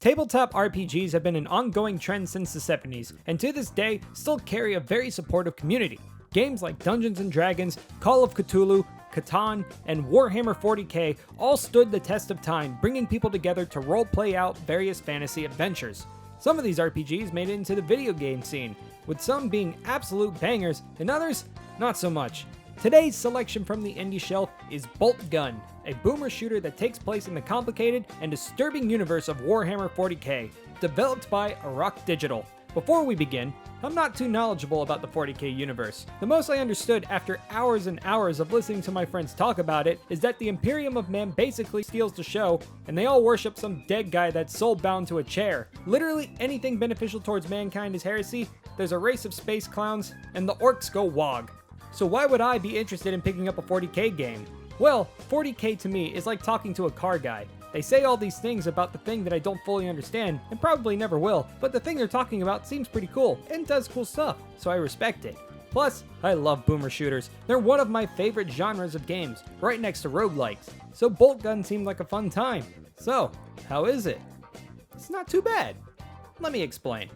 Tabletop RPGs have been an ongoing trend since the 70s, and to this day still carry a very supportive community. Games like Dungeons & Dragons, Call of Cthulhu, Catan, and Warhammer 40K all stood the test of time, bringing people together to role-play out various fantasy adventures. Some of these RPGs made it into the video game scene, with some being absolute bangers and others not so much. Today's selection from the indie shelf is Boltgun, a boomer shooter that takes place in the complicated and disturbing universe of Warhammer 40K, developed by Rock Digital. Before we begin, I'm not too knowledgeable about the 40K universe. The most I understood after hours and hours of listening to my friends talk about it is that the Imperium of Man basically steals the show, and they all worship some dead guy that's soul bound to a chair. Literally anything beneficial towards mankind is heresy, there's a race of space clowns, and the orcs go wog. So why would I be interested in picking up a 40K game? Well, 40K to me is like talking to a car guy. They say all these things about the thing that I don't fully understand, and probably never will, but the thing they're talking about seems pretty cool, and does cool stuff, so I respect it. Plus, I love boomer shooters. They're one of my favorite genres of games, right next to roguelikes, so Boltgun seemed like a fun time. So, how is it? It's not too bad. Let me explain.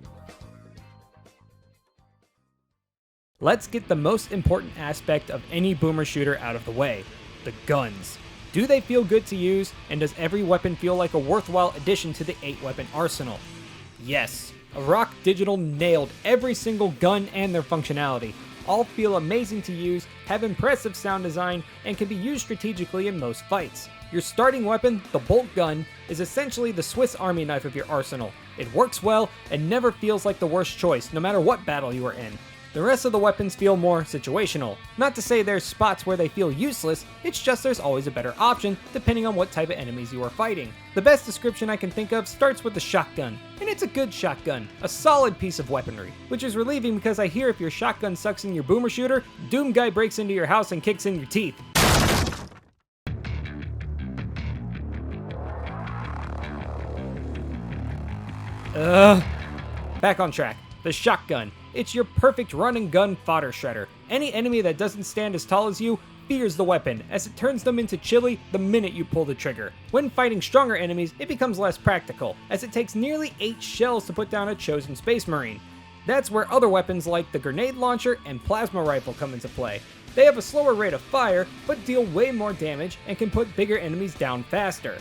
Let's get the most important aspect of any boomer shooter out of the way, the guns. Do they feel good to use, and does every weapon feel like a worthwhile addition to the 8-weapon arsenal? Yes, Rock Digital nailed every single gun and their functionality. All feel amazing to use, have impressive sound design, and can be used strategically in most fights. Your starting weapon, the Boltgun, is essentially the Swiss Army knife of your arsenal. It works well, and never feels like the worst choice, no matter what battle you are in. The rest of the weapons feel more situational. Not to say there's spots where they feel useless, it's just there's always a better option depending on what type of enemies you are fighting. The best description I can think of starts with the shotgun, and it's a good shotgun, a solid piece of weaponry, which is relieving because I hear if your shotgun sucks in your boomer shooter, Doom Guy breaks into your house and kicks in your teeth. Back on track. The shotgun. It's your perfect run and gun fodder shredder. Any enemy that doesn't stand as tall as you fears the weapon, as it turns them into chili the minute you pull the trigger. When fighting stronger enemies, it becomes less practical, as it takes nearly 8 shells to put down a chosen space marine. That's where other weapons like the grenade launcher and plasma rifle come into play. They have a slower rate of fire, but deal way more damage and can put bigger enemies down faster.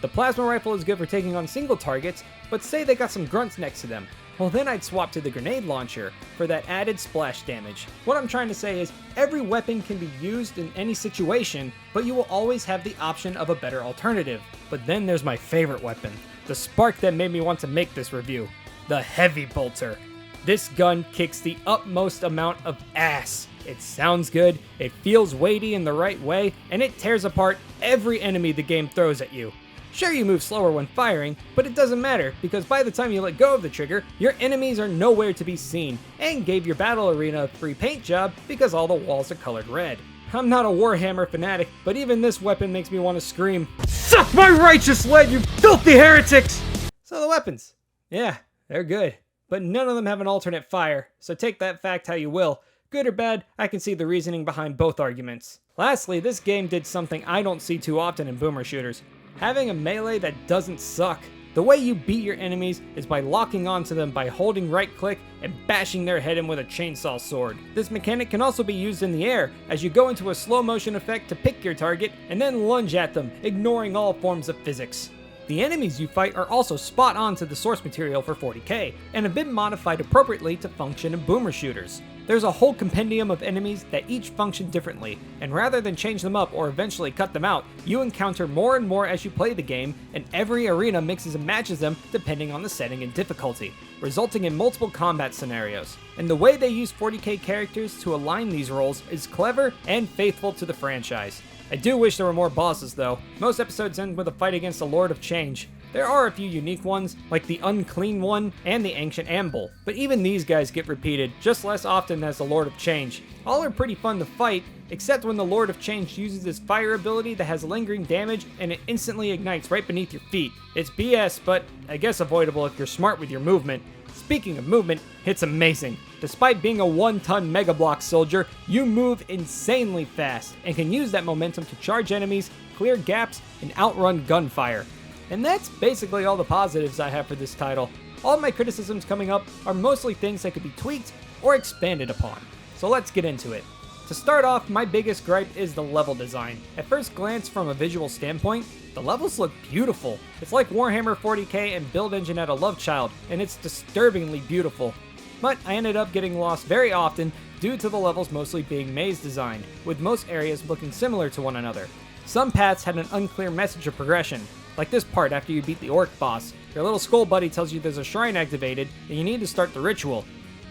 The plasma rifle is good for taking on single targets, but say they got some grunts next to them. Well, then I'd swap to the grenade launcher for that added splash damage. What I'm trying to say is, every weapon can be used in any situation, but you will always have the option of a better alternative. But then there's my favorite weapon, the spark that made me want to make this review, the Heavy Bolter. This gun kicks the utmost amount of ass. It sounds good, it feels weighty in the right way, and it tears apart every enemy the game throws at you. Sure, you move slower when firing, but it doesn't matter, because by the time you let go of the trigger, your enemies are nowhere to be seen, and gave your battle arena a free paint job because all the walls are colored red. I'm not a Warhammer fanatic, but even this weapon makes me want to scream, "Suck my righteous lead, you filthy heretics!" So the weapons, yeah, they're good, but none of them have an alternate fire, so take that fact how you will. Good or bad, I can see the reasoning behind both arguments. Lastly, this game did something I don't see too often in boomer shooters. Having a melee that doesn't suck. The way you beat your enemies is by locking onto them by holding right click and bashing their head in with a chainsaw sword. This mechanic can also be used in the air, as you go into a slow motion effect to pick your target and then lunge at them, ignoring all forms of physics. The enemies you fight are also spot on to the source material for 40K, and have been modified appropriately to function in boomer shooters. There's a whole compendium of enemies that each function differently, and rather than change them up or eventually cut them out, you encounter more and more as you play the game, and every arena mixes and matches them depending on the setting and difficulty, resulting in multiple combat scenarios. And the way they use 40K characters to align these roles is clever and faithful to the franchise. I do wish there were more bosses though. Most episodes end with a fight against the Lord of Change. There are a few unique ones, like the Unclean One and the Ancient Amble, but even these guys get repeated, just less often as the Lord of Change. All are pretty fun to fight, except when the Lord of Change uses his fire ability that has lingering damage and it instantly ignites right beneath your feet. It's BS, but I guess avoidable if you're smart with your movement. Speaking of movement, it's amazing. Despite being a 1-ton Mega Block soldier, you move insanely fast and can use that momentum to charge enemies, clear gaps, and outrun gunfire. And that's basically all the positives I have for this title. All of my criticisms coming up are mostly things that could be tweaked or expanded upon. So let's get into it. To start off, my biggest gripe is the level design. At first glance, from a visual standpoint, the levels look beautiful. It's like Warhammer 40K and Build Engine had a love child, and it's disturbingly beautiful. But I ended up getting lost very often due to the levels mostly being maze designed, with most areas looking similar to one another. Some paths had an unclear message of progression, like this part after you beat the orc boss. Your little skull buddy tells you there's a shrine activated and you need to start the ritual.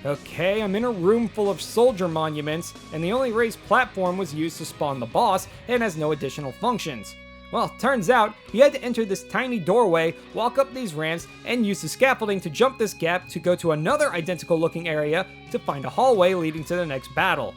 Okay, I'm in a room full of soldier monuments, and the only raised platform was used to spawn the boss and has no additional functions. Well, turns out, you had to enter this tiny doorway, walk up these ramps, and use the scaffolding to jump this gap to go to another identical looking area to find a hallway leading to the next battle.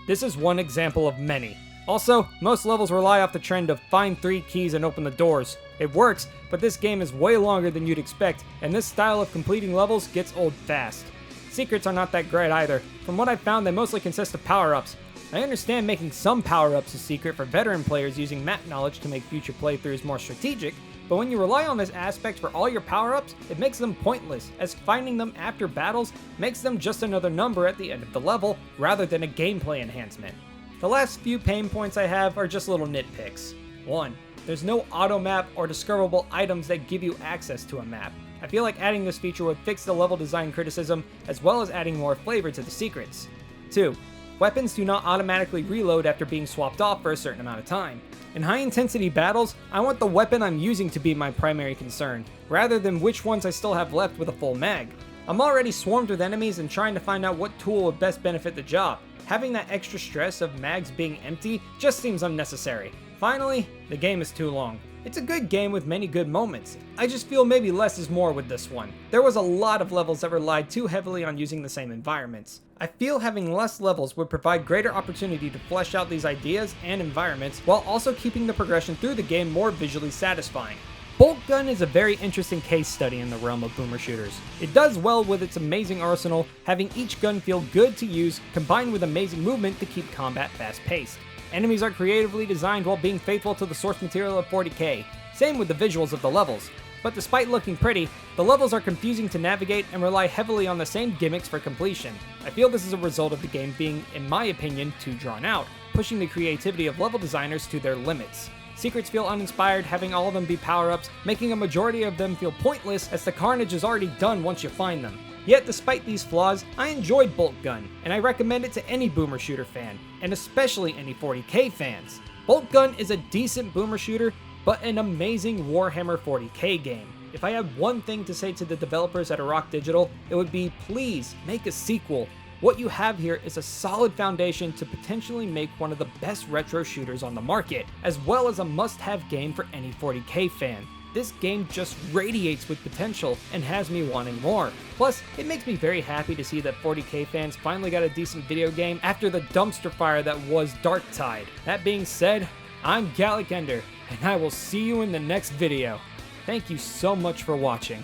This is one example of many. Also, most levels rely off the trend of find 3 keys and open the doors. It works, but this game is way longer than you'd expect, and this style of completing levels gets old fast. Secrets are not that great either. From what I've found, they mostly consist of power-ups. I understand making some power-ups a secret for veteran players using map knowledge to make future playthroughs more strategic, but when you rely on this aspect for all your power-ups, it makes them pointless, as finding them after battles makes them just another number at the end of the level, rather than a gameplay enhancement. The last few pain points I have are just little nitpicks. 1. There's no auto map or discoverable items that give you access to a map. I feel like adding this feature would fix the level design criticism, as well as adding more flavor to the secrets. 2. Weapons do not automatically reload after being swapped off for a certain amount of time. In high intensity battles, I want the weapon I'm using to be my primary concern, rather than which ones I still have left with a full mag. I'm already swarmed with enemies and trying to find out what tool would best benefit the job. Having that extra stress of mags being empty just seems unnecessary. Finally, the game is too long. It's a good game with many good moments. I just feel maybe less is more with this one. There was a lot of levels that relied too heavily on using the same environments. I feel having less levels would provide greater opportunity to flesh out these ideas and environments, while also keeping the progression through the game more visually satisfying. Boltgun is a very interesting case study in the realm of boomer shooters. It does well with its amazing arsenal, having each gun feel good to use, combined with amazing movement to keep combat fast-paced. Enemies are creatively designed while being faithful to the source material of 40k. Same with the visuals of the levels. But despite looking pretty, the levels are confusing to navigate and rely heavily on the same gimmicks for completion. I feel this is a result of the game being, in my opinion, too drawn out, pushing the creativity of level designers to their limits. Secrets feel uninspired, having all of them be power-ups, making a majority of them feel pointless as the carnage is already done once you find them. Yet despite these flaws, I enjoyed Boltgun, and I recommend it to any boomer shooter fan, and especially any 40k fans. Boltgun is a decent boomer shooter, but an amazing Warhammer 40k game. If I had one thing to say to the developers at Rock Digital, it would be please make a sequel. What you have here is a solid foundation to potentially make one of the best retro shooters on the market, as well as a must-have game for any 40k fan. This game just radiates with potential and has me wanting more. Plus, it makes me very happy to see that 40k fans finally got a decent video game after the dumpster fire that was Darktide. That being said, I'm GalicEnder, and I will see you in the next video. Thank you so much for watching.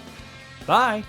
Bye!